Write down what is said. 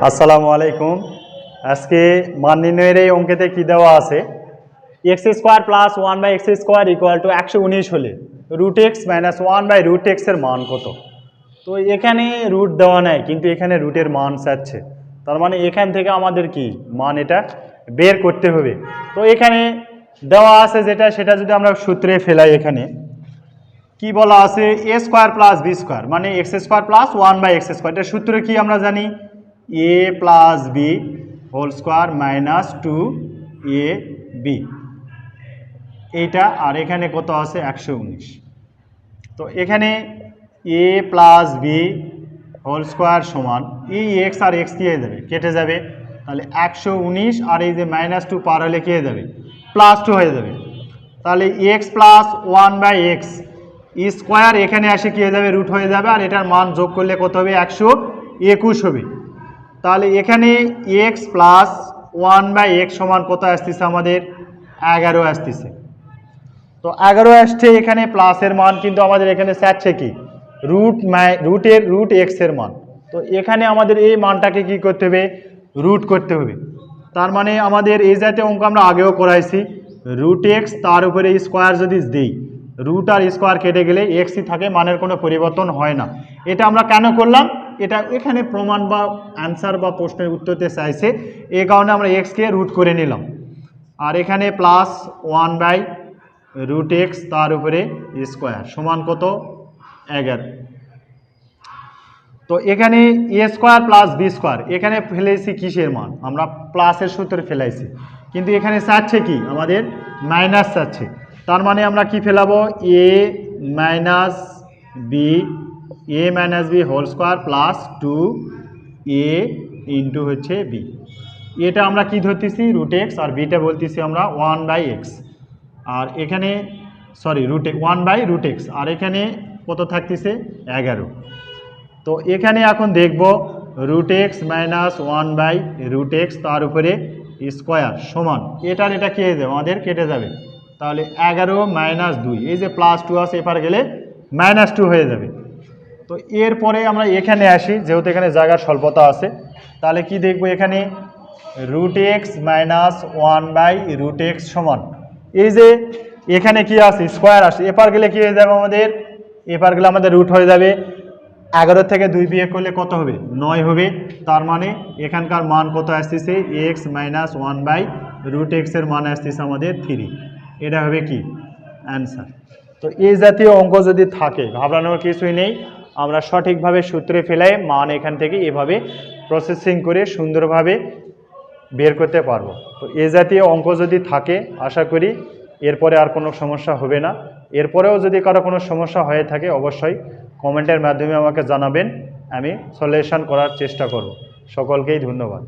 আসসালামু আলাইকুম। আজকে মান নির্ণয়ের এই অঙ্কেতে কি দেওয়া আছে, x square plus one by x square equal to 119 হলে root x minus one by root এক্সের মান কত। তো এখানে রুট দেওয়া নাই, কিন্তু এখানে রুটের মান চাচ্ছে, তার মানে এখান থেকে আমাদের কি মান এটা বের করতে হবে। তো এখানে দেওয়া আছে যেটা, সেটা যদি আমরা সূত্রে ফেলাই, এখানে কি বলা আছে, A square plus B square মানে X square plus one by x square. এটার সূত্র কি আমরা জানি, A plus B whole square minus 2 A B, এইটা। আর এখানে কত আছে 119। তো এখানে A plus B whole square সমান এই এক্স আর এক্স কি হয়ে যাবে, কেটে যাবে। তাহলে 119 আর এই যে -2 পার হলে কি হয়ে যাবে, +2 হয়ে যাবে। তাহলে x plus one by x square এখানে আসে কি হয়ে যাবে, রুট হয়ে যাবে। আর এটার মান যোগ করলে কত হবে, 121 হবে। তাহলে এখানে x plus one by x সমান কত আসতেছে, আমাদের 11 আসতেছে। তো 11 আসছে, এখানে প্লাসের মান কিন্তু আমাদের এখানে চাচ্ছে কি, রুট এক্স এর মান। তো এখানে আমাদের এই মানটাকে কি করতে হবে, রুট করতে হবে। তার মানে আমাদের এই জাতীয় অঙ্ক আমরা আগেও করাইছি, রুট এক্স তার উপরে স্কোয়ার যদি দিই, রুট আর স্কোয়ার কেটে গেলে এক্সই থাকে, মানের কোনো পরিবর্তন হয় না। এটা আমরা কেন করলাম, এটা এখানে প্রমাণ বা অ্যান্সার বা প্রশ্নের উত্তরতে চাইছে, এই কারণে আমরা এক্সকে রুট করে নিলাম। আর এখানে plus one by root x তার উপরে স্কোয়ার সমান কত, 11। তো এখানে a square plus B square এখানে ফেলেছি কিসের মান, আমরা প্লাসের সূত্রে ফেলাইছি, কিন্তু এখানে চাচ্ছে কি আমাদের মাইনাস চাচ্ছে। তার মানে আমরা কি ফেলাবো, A minus B whole square plus 2 A into হচ্ছে বি। এটা আমরা কি ধরতেছি, রুট এক্স, আর বিটা বলতেছি আমরা ওয়ান বাই এক্স। আর এখানে ওয়ান বাই রুট এক্স, আর এখানে কত থাকতেছে 11। তো এখানে এখন দেখব root x minus one by root x তার উপরে স্কোয়ার সমান এটার এটা কে যাবে, আমাদের কেটে যাবে। তাহলে 11 মাইনাস 2, এই যে +2 আছে এপার গেলে -2 হয়ে যাবে। তো এরপরে আমরা এখানে আসি, যেহেতু এখানে জায়গার স্বল্পতা আছে, তাহলে কি দেখব, এখানে root x minus one by root x সমান, এই যে এখানে কি আছে স্কোয়ার আসে, এপার গেলে কি হয়ে যাবে, এপার গেলে আমাদের রুট হয়ে যাবে। 11 থেকে 2 বিয়োগ করলে কত হবে, 9 হবে। তার মানে এখানকার মান কত আসতেছে, x minus one by root এক্সের মান আসতেছে আমাদের 3। এটা হবে কি অ্যান্সার। তো এই জাতীয় অঙ্ক যদি থাকে, ঘাবড়ানোর কিছুই নেই, আমরা সঠিকভাবে সূত্রে ফেলাই মান এখান থেকে এভাবে প্রসেসিং করে সুন্দরভাবে বের করতে পারবো। তো এই জাতীয় অঙ্ক যদি থাকে, আশা করি এরপরে আর কোনো সমস্যা হবে না। এরপরেও যদি কারো কোনো সমস্যা হয়ে থাকে, অবশ্যই কমেন্টের মাধ্যমে আমাকে জানাবেন, আমি সলিউশন করার চেষ্টা করব। সকলকেই ধন্যবাদ।